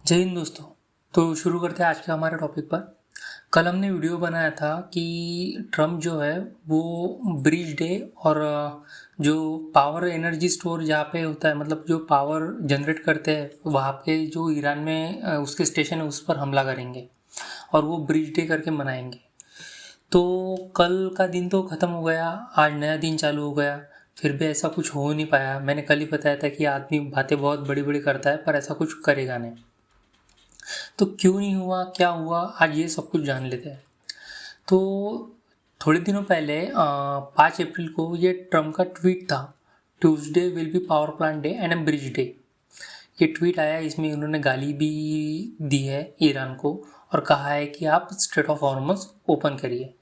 जय हिंद दोस्तों। तो शुरू करते हैं आज के हमारे टॉपिक पर। कल हमने वीडियो बनाया था कि ट्रम्प जो है वो ब्रिज डे और जो पावर एनर्जी स्टोर जहाँ पे होता है, मतलब जो पावर जनरेट करते हैं वहाँ पे जो ईरान में उसके स्टेशन है उस पर हमला करेंगे और वो ब्रिज डे करके मनाएंगे। तो कल का दिन तो ख़त्म हो गया, आज नया दिन चालू हो गया। फिर भी ऐसा कुछ हो नहीं पाया। मैंने कल ही बताया था कि आदमी बातें बहुत बड़ी बड़ी करता है पर ऐसा कुछ करेगा नहीं। तो क्यों नहीं हुआ, क्या हुआ, आज ये सब कुछ जान लेते हैं। तो थोड़े दिनों पहले 5 अप्रैल को ये ट्रम्प का ट्वीट था, Tuesday will be power plant day and A bridge day. ये ट्वीट आया, इसमें उन्होंने गाली भी दी है ईरान को और कहा है कि आप स्ट्रेट ऑफ हॉर्मुज़ ओपन करिए।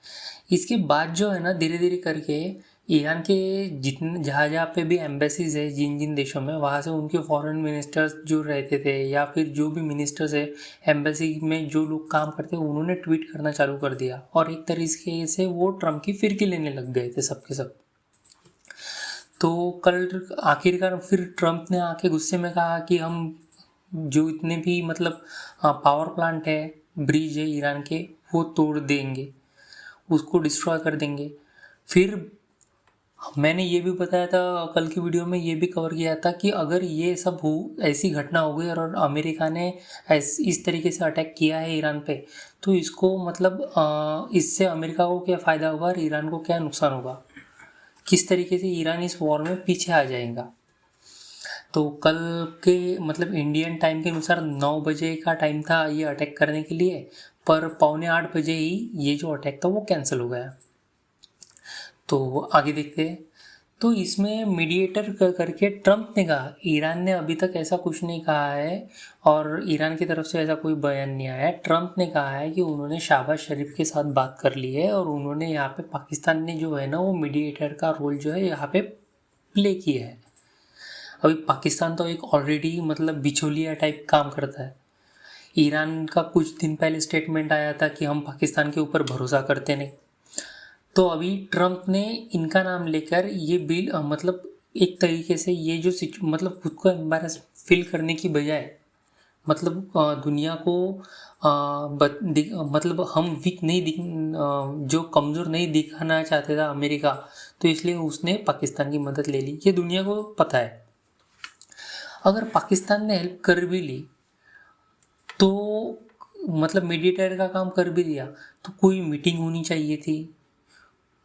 इसके बाद जो है ना, धीरे धीरे करके ईरान के जितने जहाँ जहाँ पे भी एम्बेसीज है जिन जिन देशों में, वहाँ से उनके फॉरेन मिनिस्टर्स जो रहते थे या फिर जो भी मिनिस्टर्स है एम्बेसी में जो लोग काम करते हैं, उन्होंने ट्वीट करना चालू कर दिया और एक तरीके से वो ट्रम्प की फिरकी लेने लग गए थे सबके सब। तो कल आखिरकार फिर ट्रम्प ने आके गुस्से में कहा कि हम जो इतने भी मतलब पावर प्लांट है, ब्रिज है ईरान के, वो तोड़ देंगे, उसको डिस्ट्रॉय कर देंगे। फिर मैंने ये भी बताया था कल की वीडियो में, ये भी कवर किया था कि अगर ये सब हो, ऐसी घटना हो गई और अमेरिका ने इस तरीके से अटैक किया है ईरान पे, तो इसको मतलब इससे अमेरिका को क्या फ़ायदा होगा और ईरान को क्या नुकसान होगा, किस तरीके से ईरान इस वॉर में पीछे आ जाएगा। तो कल के मतलब इंडियन टाइम के अनुसार 9 बजे का टाइम था ये अटैक करने के लिए, पर 7:45 ही ये जो अटैक था वो कैंसिल हो गया। तो आगे देखते हैं। तो इसमें मीडिएटर करके ट्रम्प ने कहा, ईरान ने अभी तक ऐसा कुछ नहीं कहा है और ईरान की तरफ से ऐसा कोई बयान नहीं आया है। ट्रम्प ने कहा है कि उन्होंने शहबाज शरीफ के साथ बात कर ली है और उन्होंने यहाँ पे पाकिस्तान ने जो है ना वो मीडिएटर का रोल जो है यहाँ पे प्ले किया है। अभी पाकिस्तान तो एक ऑलरेडी मतलब बिचौलिया टाइप काम करता है। ईरान का कुछ दिन पहले स्टेटमेंट आया था कि हम पाकिस्तान के ऊपर भरोसा करते नहीं। तो अभी ट्रम्प ने इनका नाम लेकर ये बिल मतलब एक तरीके से ये जो मतलब खुद को एम्बैरस फील करने की बजाय मतलब दुनिया को मतलब हम वीक नहीं जो कमज़ोर नहीं दिखाना चाहते था अमेरिका, तो इसलिए उसने पाकिस्तान की मदद ले ली। ये दुनिया को पता है। अगर पाकिस्तान ने हेल्प कर भी ली तो मतलब मीडिएटर का काम कर भी दिया, तो कोई मीटिंग होनी चाहिए थी,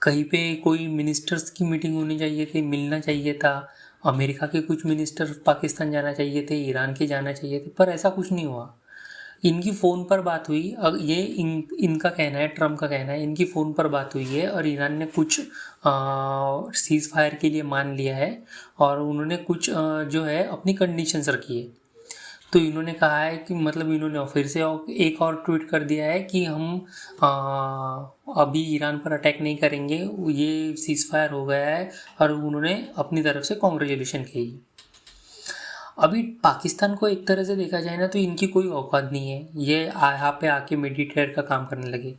कहीं पे कोई मिनिस्टर्स की मीटिंग होनी चाहिए थी, मिलना चाहिए था। अमेरिका के कुछ मिनिस्टर पाकिस्तान जाना चाहिए थे, ईरान के जाना चाहिए थे, पर ऐसा कुछ नहीं हुआ। इनकी फ़ोन पर बात हुई। ये इनका कहना है, ट्रम्प का कहना है, इनकी फ़ोन पर बात हुई है और ईरान ने कुछ सीज़ फायर के लिए मान लिया है और उन्होंने कुछ जो है अपनी कंडीशंस रखी है। तो इन्होंने कहा है कि मतलब इन्होंने फिर से एक और ट्वीट कर दिया है कि हम अभी ईरान पर अटैक नहीं करेंगे, ये सीज़ फायर हो गया है, और उन्होंने अपनी तरफ से कॉन्ग्रेचुलेशन की। अभी पाकिस्तान को एक तरह से देखा जाए ना तो इनकी कोई औकात नहीं है, ये यहाँ पे आके मेडिटेटर का काम करने लगे।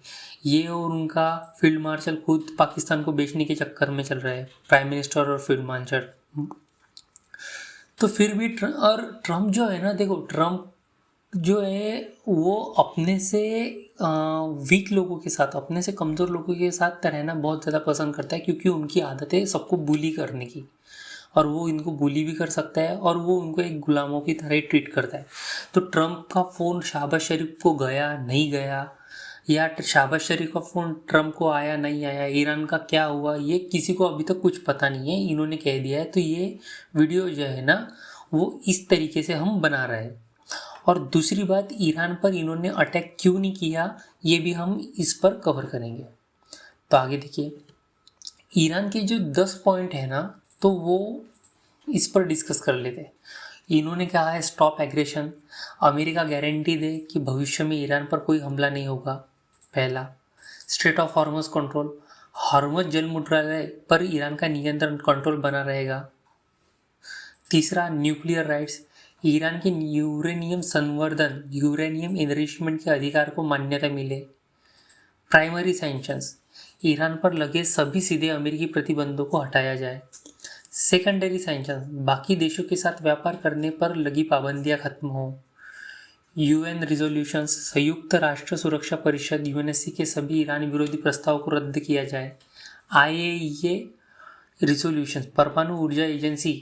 ये और उनका फील्ड मार्शल खुद पाकिस्तान को बेचने के चक्कर में चल रहा है, प्राइम मिनिस्टर और फील्ड मार्शल। तो फिर भी और ट्रम्प जो है ना, देखो ट्रम्प जो है वो अपने से वीक लोगों के साथ, अपने से कमज़ोर लोगों के साथ रहना बहुत ज़्यादा पसंद करता है, क्योंकि उनकी आदत है सबको बुली करने की और वो इनको बुली भी कर सकता है और वो उनको एक गुलामों की तरह ही ट्रीट करता है। तो ट्रम्प का फ़ोन शहबाज शरीफ को गया नहीं गया, या शहबाज शरीफ का फ़ोन ट्रम्प को आया नहीं आया, ईरान का क्या हुआ, ये किसी को अभी तक कुछ पता नहीं है, इन्होंने कह दिया है। तो ये वीडियो जो है ना वो इस तरीके से हम बना रहे हैं। और दूसरी बात, ईरान पर इन्होंने अटैक क्यों नहीं किया ये भी हम इस पर कवर करेंगे। तो आगे देखिए, ईरान के जो 10 पॉइंट है ना, तो वो इस पर डिस्कस कर लेते हैं। इन्होंने कहा है स्टॉप एग्रेशन, अमेरिका गारंटी दे कि भविष्य में ईरान पर कोई हमला नहीं होगा। पहला, straight of Hormuz control, Hormuz जल मंत्रालय पर ईरान का नियंत्रण कंट्रोल बना रहेगा। तीसरा, न्यूक्लियर राइट्स, ईरान के यूरेनियम संवर्धन, यूरेनियम इनरिचमेंट के अधिकार को मान्यता मिले। प्राइमरी सैंक्शंस, ईरान पर लगे सभी सीधे अमेरिकी प्रतिबंधों को हटाया जाए। सेकेंडरी सैंक्शंस, बाकी देशों के साथ व्यापार करने पर लगी पाबंदियां खत्म हो। यूएन रिजोल्यूशंस, संयुक्त राष्ट्र सुरक्षा परिषद यूएनएससी के सभी ईरान विरोधी प्रस्ताव को रद्द किया जाए। आईएईए रिजोल्यूशंस, परमाणु ऊर्जा एजेंसी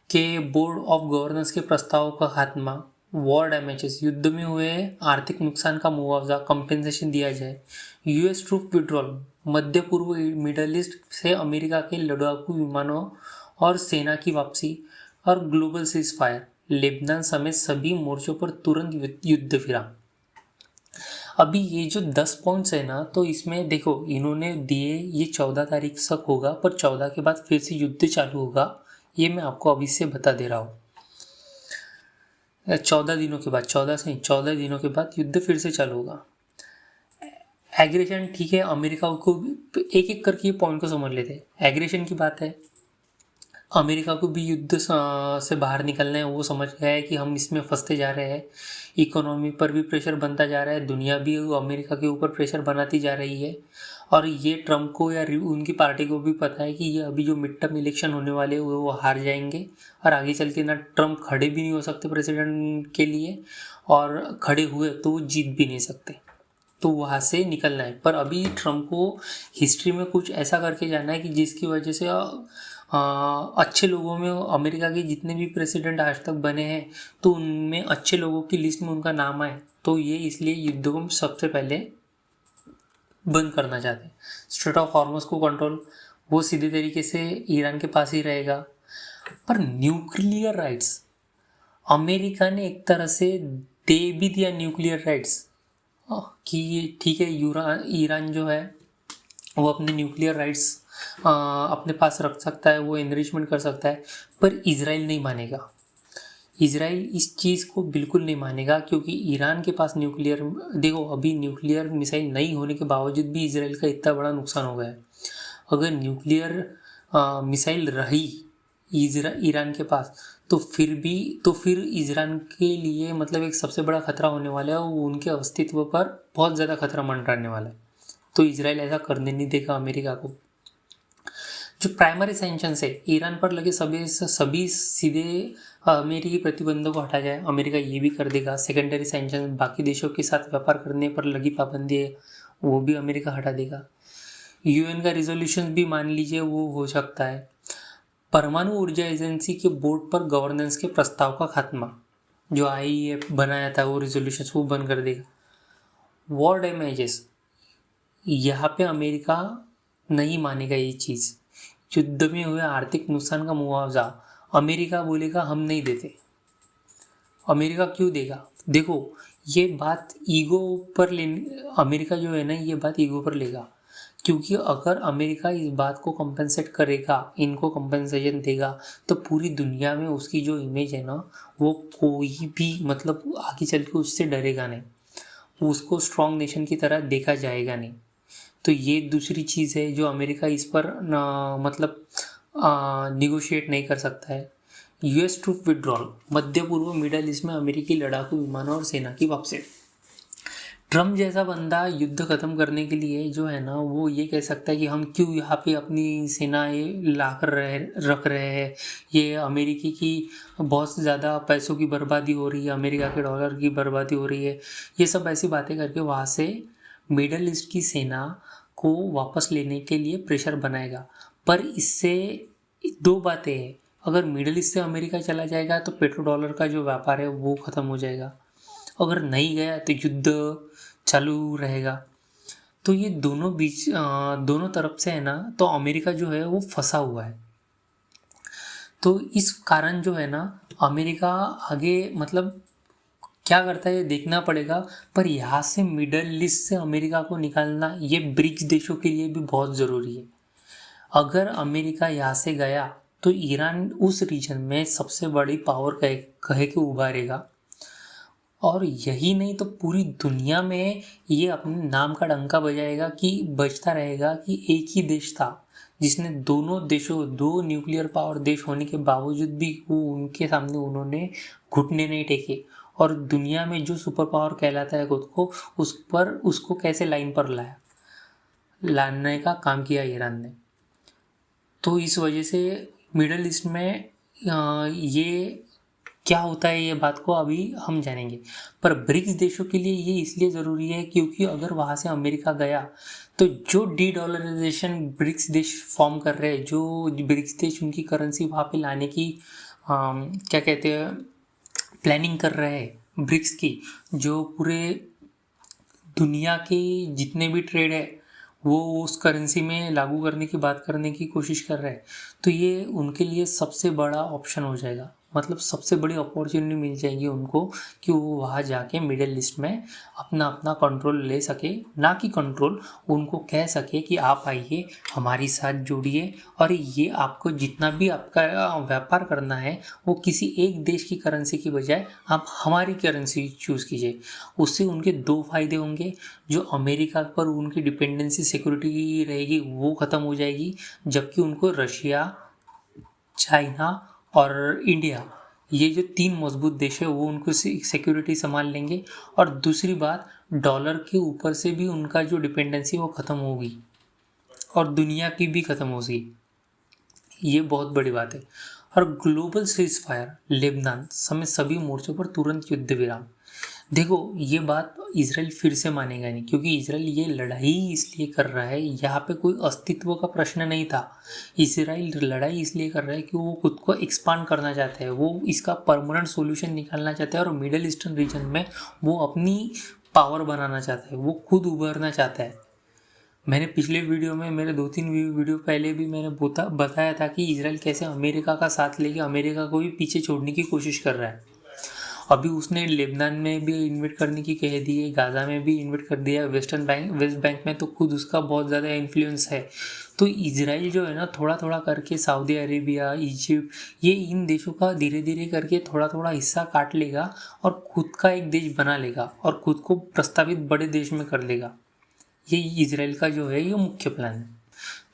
के बोर्ड ऑफ गवर्नेंस के प्रस्ताव का खात्मा। वॉर डैमेजेस, युद्ध में हुए आर्थिक नुकसान का मुआवजा कंपेंसेशन दिया जाए। यूएस ट्रूप विड्रॉल, मध्य पूर्व मिडल ईस्ट से अमेरिका के लड़ाकू विमानों और सेना की वापसी। और ग्लोबल सीज फायर, लेबनान समेत सभी मोर्चों पर तुरंत युद्ध विराम। अभी ये जो 10 पॉइंट्स है ना, तो इसमें देखो इन्होंने दिए ये 14 तारीख तक होगा, पर 14 के बाद फिर से युद्ध चालू होगा, ये मैं आपको अभी से बता दे रहा हूँ। 14 दिनों के बाद, 14 दिनों के बाद युद्ध फिर से चालू होगा। एग्रेशन, ठीक है, अमेरिका को एक एक करके ये पॉइंट को समझ लेते हैं। एग्रेशन की बात है, अमेरिका को भी युद्ध से बाहर निकलना है, वो समझ गया है कि हम इसमें फंसते जा रहे हैं। इकोनॉमी पर भी प्रेशर बनता जा रहा है, दुनिया भी अमेरिका के ऊपर प्रेशर बनाती जा रही है। और ये ट्रम्प को या उनकी पार्टी को भी पता है कि ये अभी जो मिड टर्म इलेक्शन होने वाले हैं वो हार जाएंगे, और आगे चल के ना ट्रम्प खड़े भी नहीं हो सकते प्रेसिडेंट के लिए, और खड़े हुए तो वो जीत भी नहीं सकते, तो वहाँ से निकलना है। पर अभी ट्रम्प को हिस्ट्री में कुछ ऐसा करके जाना है कि जिसकी वजह से अच्छे लोगों में, अमेरिका के जितने भी प्रेसिडेंट आज तक बने हैं तो उनमें अच्छे लोगों की लिस्ट में उनका नाम आए, तो ये इसलिए युद्ध को सबसे पहले बंद करना चाहते हैं। स्ट्रेट ऑफ हॉर्मुज को कंट्रोल, वो सीधे तरीके से ईरान के पास ही रहेगा। पर न्यूक्लियर राइट्स, अमेरिका ने एक तरह से दे भी दिया न्यूक्लियर राइट्स कि ठीक है, ईरान जो है वो अपने न्यूक्लियर राइट्स अपने पास रख सकता है, वो एनरिचमेंट कर सकता है, पर इजराइल नहीं मानेगा। इजराइल इस चीज़ को बिल्कुल नहीं मानेगा, क्योंकि ईरान के पास न्यूक्लियर, देखो अभी न्यूक्लियर मिसाइल नहीं होने के बावजूद भी इजराइल का इतना बड़ा नुकसान हो गया है। अगर न्यूक्लियर मिसाइल रही ईरान के पास तो फिर ईरान के लिए मतलब एक सबसे बड़ा खतरा होने वाला है, वो उनके अस्तित्व पर बहुत ज़्यादा खतरा मंडराने वाला है। तो इजराइल ऐसा करने नहीं देगा अमेरिका को। जो प्राइमरी सैंक्शंस है ईरान पर लगे, सभी सीधे अमेरिकी प्रतिबंधों को हटा जाए, अमेरिका ये भी कर देगा। सेकेंडरी सैंक्शन, बाकी देशों के साथ व्यापार करने पर लगी पाबंदी है, वो भी अमेरिका हटा देगा। यूएन का रिजोल्यूशन भी मान लीजिए वो हो सकता है। परमाणु ऊर्जा एजेंसी के बोर्ड पर गवर्नेंस के प्रस्ताव का खात्मा, जो आईईए बनाया था वो रिजोल्यूशन वो बंद कर देगा। वॉर डैमेजेस, यहाँ पे अमेरिका नहीं मानेगा ये चीज़। युद्ध में हुए आर्थिक नुकसान का मुआवजा अमेरिका बोलेगा हम नहीं देते। अमेरिका क्यों देगा? देखो ये बात ईगो पर अमेरिका जो है ना, ये बात ईगो पर लेगा, क्योंकि अगर अमेरिका इस बात को कंपनसेट करेगा, इनको कंपनसेशन देगा, तो पूरी दुनिया में उसकी जो इमेज है ना, वो कोई भी मतलब आगे चल के उससे डरेगा नहीं, उसको स्ट्रॉन्ग नेशन की तरह देखा जाएगा नहीं। तो ये दूसरी चीज़ है जो अमेरिका इस पर मतलब निगोशिएट नहीं कर सकता है। यूएस ट्रूप विड्रॉल, मध्य पूर्व मिडल ईस्ट में अमेरिकी लड़ाकू विमानों और सेना की वापसी। ट्रम्प जैसा बंदा युद्ध ख़त्म करने के लिए जो है ना, वो ये कह सकता है कि हम क्यों यहाँ पे अपनी सेनाएं ला कर रख रहे हैं, ये अमेरिकी की बहुत ज़्यादा पैसों की बर्बादी हो रही है, अमेरिका के डॉलर की बर्बादी हो रही है, ये सब ऐसी बातें करके वहाँ से मिडल ईस्ट की सेना को वापस लेने के लिए प्रेशर बनाएगा। पर इससे दो बातें हैं, अगर मिडल ईस्ट से अमेरिका चला जाएगा तो पेट्रो डॉलर का जो व्यापार है वो ख़त्म हो जाएगा, अगर नहीं गया तो युद्ध चालू रहेगा। तो ये दोनों तरफ से है ना, तो अमेरिका जो है वो फंसा हुआ है। तो इस कारण जो है ना, अमेरिका आगे मतलब क्या करता है ये देखना पड़ेगा। पर यहाँ से मिडल ईस्ट से अमेरिका को निकालना ये ब्रिक्स देशों के लिए भी बहुत ज़रूरी है। अगर अमेरिका यहाँ से गया तो ईरान उस रीजन में सबसे बड़ी पावर कहे के उभारेगा, और यही नहीं तो पूरी दुनिया में ये अपने नाम का डंका बजाएगा कि बजता रहेगा कि एक ही देश था जिसने दो न्यूक्लियर पावर देश होने के बावजूद भी वो उनके सामने उन्होंने घुटने नहीं टेके, और दुनिया में जो सुपर पावर कहलाता है खुद को, उसको कैसे लाइन पर लाने का काम किया ईरान ने। तो इस वजह से मिडल ईस्ट में ये क्या होता है ये बात को अभी हम जानेंगे। पर ब्रिक्स देशों के लिए ये इसलिए ज़रूरी है क्योंकि अगर वहाँ से अमेरिका गया तो जो डी डॉलराइजेशन ब्रिक्स देश फॉर्म कर रहे हैं, जो ब्रिक्स देश उनकी करेंसी वहाँ पे लाने की क्या कहते हैं प्लानिंग कर रहे हैं ब्रिक्स की, जो पूरे दुनिया के जितने भी ट्रेड है वो उस करेंसी में लागू करने की बात करने की कोशिश कर रहे हैं। तो ये उनके लिए सबसे बड़ा ऑप्शन हो जाएगा, मतलब सबसे बड़ी अपॉर्चुनिटी मिल जाएगी उनको कि वो वहाँ जाके मिडिल ईस्ट में अपना अपना कंट्रोल ले सके, ना कि कंट्रोल उनको कह सके कि आप आइए हमारी साथ जुड़िए और ये आपको जितना भी आपका व्यापार करना है वो किसी एक देश की करेंसी की बजाय आप हमारी करेंसी चूज़ कीजिए। उससे उनके दो फायदे होंगे, जो अमेरिका पर उनकी डिपेंडेंसी सिक्योरिटी रहेगी वो ख़त्म हो जाएगी, जबकि उनको रशिया, चाइना और इंडिया, ये जो तीन मजबूत देश है वो उनको सिक्योरिटी संभाल लेंगे। और दूसरी बात, डॉलर के ऊपर से भी उनका जो डिपेंडेंसी वो ख़त्म होगी और दुनिया की भी ख़त्म होगी। ये बहुत बड़ी बात है। और ग्लोबल सीज फायर, लेबनान समेत सभी मोर्चों पर तुरंत युद्ध विराम। देखो ये बात इसराइल फिर से मानेगा नहीं, क्योंकि इसराइल ये लड़ाई इसलिए कर रहा है, यहाँ पे कोई अस्तित्व का प्रश्न नहीं था। इसराइल लड़ाई इसलिए कर रहा है कि वो खुद को एक्सपांड करना चाहते हैं, वो इसका परमानेंट सॉल्यूशन निकालना चाहते हैं और मिडल ईस्टर्न रीजन में वो अपनी पावर बनाना चाहता है, वो खुद उभरना चाहता है। मैंने पिछले वीडियो में, मेरे 2-3 वीडियो पहले भी मैंने बताया था कि इसराइल कैसे अमेरिका का साथ लेके अमेरिका को भी पीछे छोड़ने की कोशिश कर रहा है। अभी उसने लेबनान में भी इन्वेट करने की कह दी है, गाज़ा में भी इन्वेट कर दिया, वेस्ट बैंक में तो खुद उसका बहुत ज़्यादा इन्फ्लुएंस है। तो इजराइल जो है ना, थोड़ा थोड़ा करके सऊदी अरेबिया, इजिप्ट, ये इन देशों का धीरे धीरे करके थोड़ा थोड़ा हिस्सा काट लेगा और खुद का एक देश बना लेगा और खुद को प्रस्तावित बड़े देश में कर लेगा। ये इजराइल का जो है ये मुख्य प्लान है।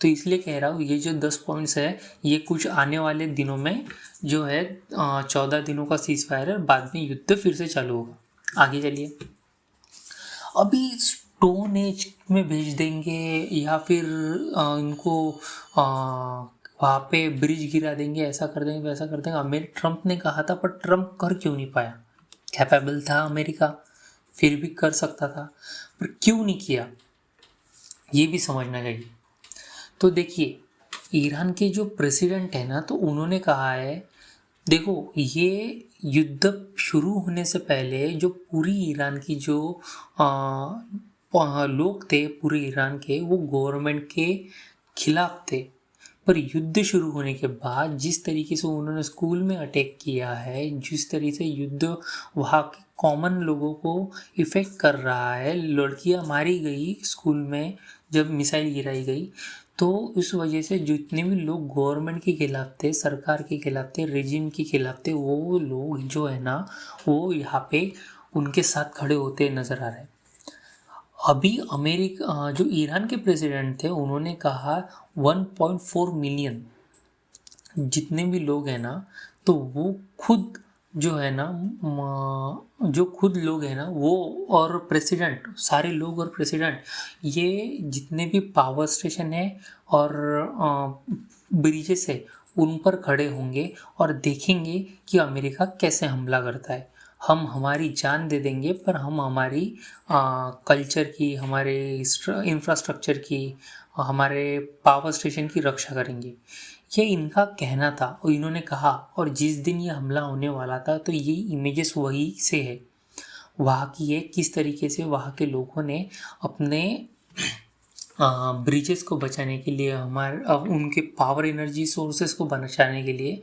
तो इसलिए कह रहा हूँ ये जो 10 पॉइंट्स है ये कुछ आने वाले दिनों में जो है 14 दिनों का सीज फायर है, बाद में युद्ध फिर से चालू होगा। आगे चलिए। अभी स्टोन एज में भेज देंगे या फिर इनको वहाँ पे ब्रिज गिरा देंगे, ऐसा कर देंगे वैसा कर देंगे। ट्रम्प ने कहा था, पर ट्रम्प कर क्यों नहीं पाया? कैपेबल था अमेरिका, फिर भी कर सकता था, पर क्यों नहीं किया ये भी समझना चाहिए। तो देखिए, ईरान के जो प्रेसिडेंट है ना, तो उन्होंने कहा है, देखो ये युद्ध शुरू होने से पहले जो पूरी ईरान की जो लोग थे पूरे ईरान के, वो गवर्नमेंट के खिलाफ थे। पर युद्ध शुरू होने के बाद जिस तरीके से उन्होंने स्कूल में अटैक किया है, जिस तरीके से युद्ध वहाँ के कॉमन लोगों को इफ़ेक्ट कर रहा है, लड़कियाँ मारी गई स्कूल में जब मिसाइल गिराई गई, तो उस वजह से जितने भी लोग गवर्नमेंट के खिलाफ थे, सरकार के खिलाफ थे, रेजिम के खिलाफ थे, वो लोग जो है ना वो यहाँ पे उनके साथ खड़े होते नज़र आ रहे हैं। अभी अमेरिका जो ईरान के प्रेसिडेंट थे उन्होंने कहा 1.4 मिलियन जितने भी लोग हैं ना, तो वो खुद जो है ना, जो खुद लोग हैं ना वो और प्रेसिडेंट, सारे लोग और प्रेसिडेंट, ये जितने भी पावर स्टेशन है और ब्रिजेस है उन पर खड़े होंगे और देखेंगे कि अमेरिका कैसे हमला करता है। हम हमारी जान दे देंगे, पर हम हमारी कल्चर की, हमारे इंफ्रास्ट्रक्चर की, हमारे पावर स्टेशन की रक्षा करेंगे। ये इनका कहना था और इन्होंने कहा, और जिस दिन ये हमला होने वाला था तो ये इमेजेस वही से है, वहाँ की है, किस तरीके से वहाँ के लोगों ने अपने ब्रिजेस को बचाने के लिए, हमारे उनके पावर एनर्जी सोर्सेस को बचाने के लिए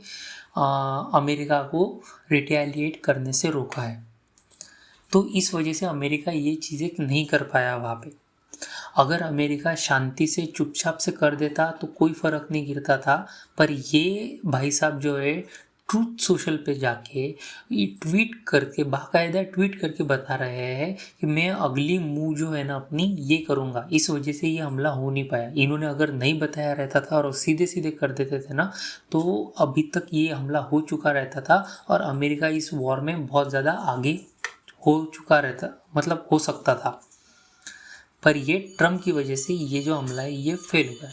अमेरिका को रिटेलिएट करने से रोका है। तो इस वजह से अमेरिका ये चीज़ें नहीं कर पाया वहाँ पे। अगर अमेरिका शांति से चुपचाप से कर देता तो कोई फ़र्क नहीं गिरता था, पर ये भाई साहब जो है ट्रूथ सोशल पे जाके ये ट्वीट करके, बाकायदा ट्वीट करके बता रहे हैं कि मैं अगली मूव जो है ना अपनी ये करूँगा। इस वजह से ये हमला हो नहीं पाया। इन्होंने अगर नहीं बताया रहता था और सीधे सीधे कर देते थे ना, तो अभी तक ये हमला हो चुका रहता था और अमेरिका इस वॉर में बहुत ज़्यादा आगे हो चुका रहता, मतलब हो सकता था। पर ये ट्रम्प की वजह से ये जो हमला है ये फेल हो गया।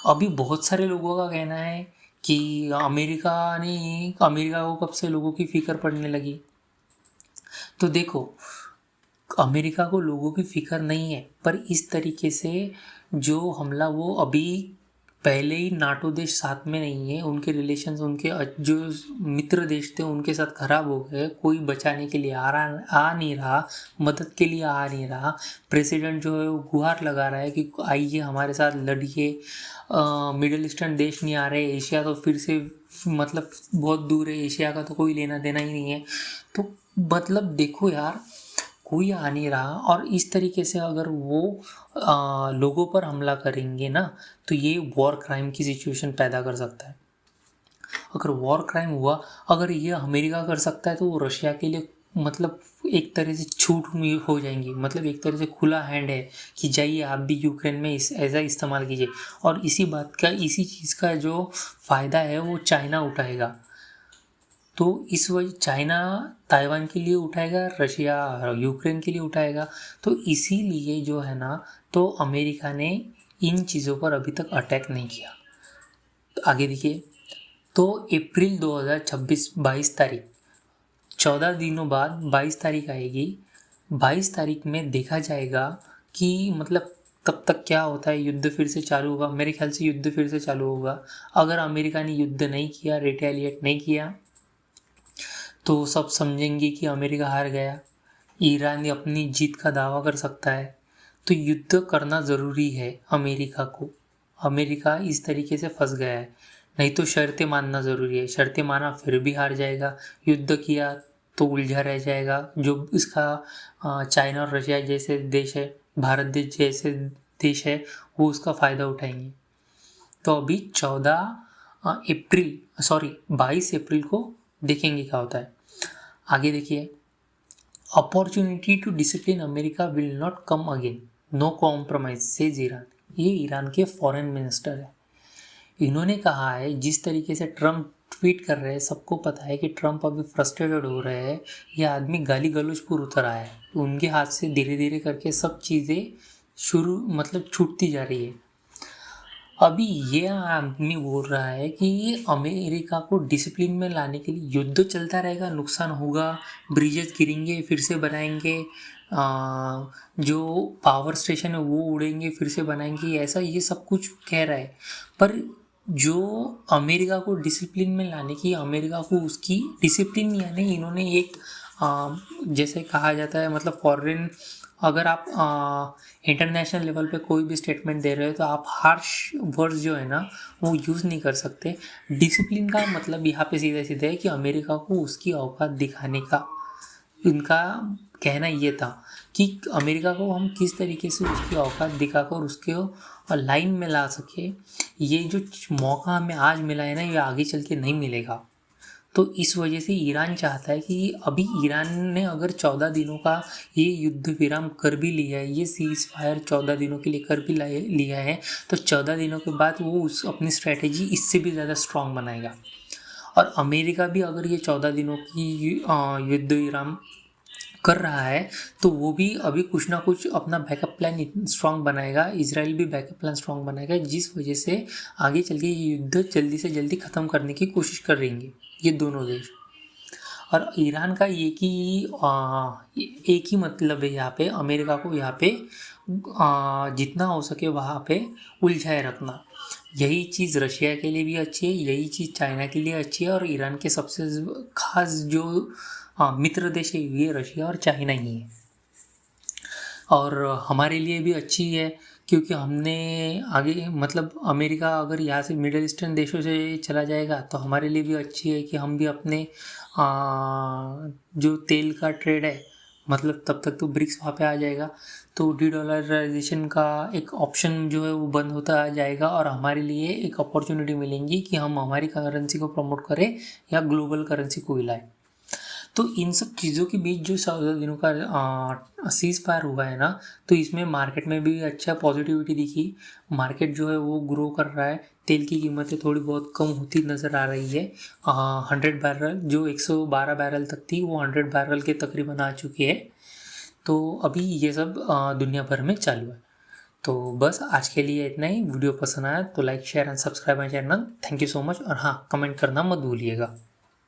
अभी बहुत सारे लोगों का कहना है कि अमेरिका को कब से लोगों की फिक्र पड़ने लगी। तो देखो, अमेरिका को लोगों की फिक्र नहीं है, पर इस तरीके से जो हमला वो अभी पहले ही नाटो देश साथ में नहीं है, उनके रिलेशंस उनके जो मित्र देश थे उनके साथ खराब हो गए, कोई बचाने के लिए आ नहीं रहा, मदद के लिए आ नहीं रहा। प्रेसिडेंट जो है वो गुहार लगा रहा है कि आइए हमारे साथ लड़िए। मिडिल ईस्टर्न देश नहीं आ रहे, एशिया तो फिर से मतलब बहुत दूर है, एशिया का तो कोई लेना देना ही नहीं है। तो मतलब देखो यार, कोई आ नहीं रहा, और इस तरीके से अगर वो लोगों पर हमला करेंगे ना, तो ये वॉर क्राइम की सिचुएशन पैदा कर सकता है। अगर वॉर क्राइम हुआ, अगर ये अमेरिका कर सकता है, तो वो रशिया के लिए मतलब एक तरह से छूट हो जाएंगी, मतलब एक तरह से खुला हैंड है कि जाइए आप भी यूक्रेन में ऐसा इस्तेमाल कीजिए। और इसी चीज़ का जो फ़ायदा है वो चाइना उठाएगा। तो इस वजह चाइना ताइवान के लिए उठाएगा, रशिया यूक्रेन के लिए उठाएगा। तो इसीलिए जो है ना, तो अमेरिका ने इन चीज़ों पर अभी तक अटैक नहीं किया। तो आगे देखिए, तो अप्रैल 2026 22 तारीख, 14 दिनों बाद 22 तारीख आएगी। 22 तारीख में देखा जाएगा कि मतलब तब तक क्या होता है। युद्ध फिर से चालू होगा, मेरे ख्याल से युद्ध फिर से चालू होगा। अगर अमेरिका ने युद्ध नहीं किया, रिटेलिएट नहीं किया, तो सब समझेंगे कि अमेरिका हार गया। ईरान अपनी जीत का दावा कर सकता है। तो युद्ध करना ज़रूरी है अमेरिका को। अमेरिका इस तरीके से फंस गया है, नहीं तो शर्तें मानना ज़रूरी है। शर्तें माना फिर भी हार जाएगा, युद्ध किया तो उलझा रह जाएगा। जो इसका चाइना और रशिया जैसे देश है, भारत देश जैसे देश है, वो उसका फ़ायदा उठाएंगे। तो अभी 22 अप्रैल को देखेंगे क्या होता है। आगे देखिए, opportunity to discipline America will not come again, no compromise says Iran. ये ईरान के फॉरेन मिनिस्टर है। इन्होंने कहा है, जिस तरीके से ट्रम्प ट्वीट कर रहे हैं, सबको पता है कि ट्रम्प अभी फ्रस्ट्रेटेड हो रहे हैं। ये आदमी गाली गलौज पर उतर आया है, उनके हाथ से धीरे धीरे करके सब चीज़ें छूटती जा रही है। अभी ये आदमी बोल रहा है कि अमेरिका को डिसिप्लिन में लाने के लिए युद्ध चलता रहेगा, नुकसान होगा, ब्रिजेस गिरेंगे, फिर से बनाएंगे, जो पावर स्टेशन है वो उड़ेंगे, फिर से बनाएंगे, ऐसा ये सब कुछ कह रहा है। पर जो अमेरिका को डिसिप्लिन में लाने की, अमेरिका को उसकी डिसिप्लिन यानी इन्होंने एक जैसे कहा जाता है, मतलब फॉरेन, अगर आप इंटरनेशनल लेवल पे कोई भी स्टेटमेंट दे रहे हो तो आप हार्श वर्ड्स जो है ना वो यूज़ नहीं कर सकते। डिसिप्लिन का मतलब यहाँ पे सीधा सीधा है कि अमेरिका को उसकी औकात दिखाने का इनका कहना ये था कि अमेरिका को हम किस तरीके से उसकी औकात दिखाकर उसके लाइन में ला सके। ये जो मौका हमें आज मिला है ना, ये आगे चल के नहीं मिलेगा। तो इस वजह से ईरान चाहता है कि अभी ईरान ने अगर 14 दिनों का ये युद्ध विराम कर भी लिया है, ये सीज फायर 14 दिनों के लिए कर भी लिया है, तो 14 दिनों के बाद वो अपनी स्ट्रैटेजी इससे भी ज़्यादा स्ट्रॉन्ग बनाएगा। और अमेरिका भी अगर ये 14 दिनों की युद्ध विराम कर रहा है, तो वो भी अभी कुछ ना कुछ अपना बैकअप प्लान स्ट्रॉन्ग बनाएगा। इजराइल भी बैकअप प्लान स्ट्रॉन्ग बनाएगा, जिस वजह से आगे चल के ये युद्ध जल्दी से जल्दी ख़त्म करने की कोशिश कर रहेंगे ये दोनों देश। और ईरान का एक ही मतलब है यहाँ पे, अमेरिका को यहाँ पे जितना हो सके वहाँ पे उलझाए रखना। यही चीज़ रशिया के लिए भी अच्छी है, यही चीज़ चाइना के लिए अच्छी है, और ईरान के सबसे खास जो मित्र देश है ये रशिया और चाइना ही है। और हमारे लिए भी अच्छी है, क्योंकि हमने आगे मतलब अमेरिका अगर यहाँ से मिडिल ईस्टर्न देशों से चला जाएगा तो हमारे लिए भी अच्छी है कि हम भी अपने जो तेल का ट्रेड है, मतलब तब तक तो ब्रिक्स वहाँ पे आ जाएगा, तो डीडॉलराइजेशन का एक ऑप्शन जो है वो बंद होता आ जाएगा, और हमारे लिए एक अपॉर्चुनिटी मिलेंगी कि हम हमारी करेंसी को प्रमोट करें या ग्लोबल करेंसी को हिलाएं। तो इन सब चीज़ों के बीच जो 14 दिनों का सीज फायर हुआ है ना, तो इसमें मार्केट में भी अच्छा पॉजिटिविटी दिखी। मार्केट जो है वो ग्रो कर रहा है, तेल की कीमतें थोड़ी बहुत कम होती नज़र आ रही है। 100 बैरल जो 112 बैरल तक थी वो 100 बैरल के तकरीबन आ चुकी है। तो अभी ये सब दुनिया भर में चालू है। तो बस आज के लिए इतना ही। वीडियो पसंद आया तो like share and subscribe my channel. Thank you so much. और हाँ, कमेंट करना मत भूलिएगा।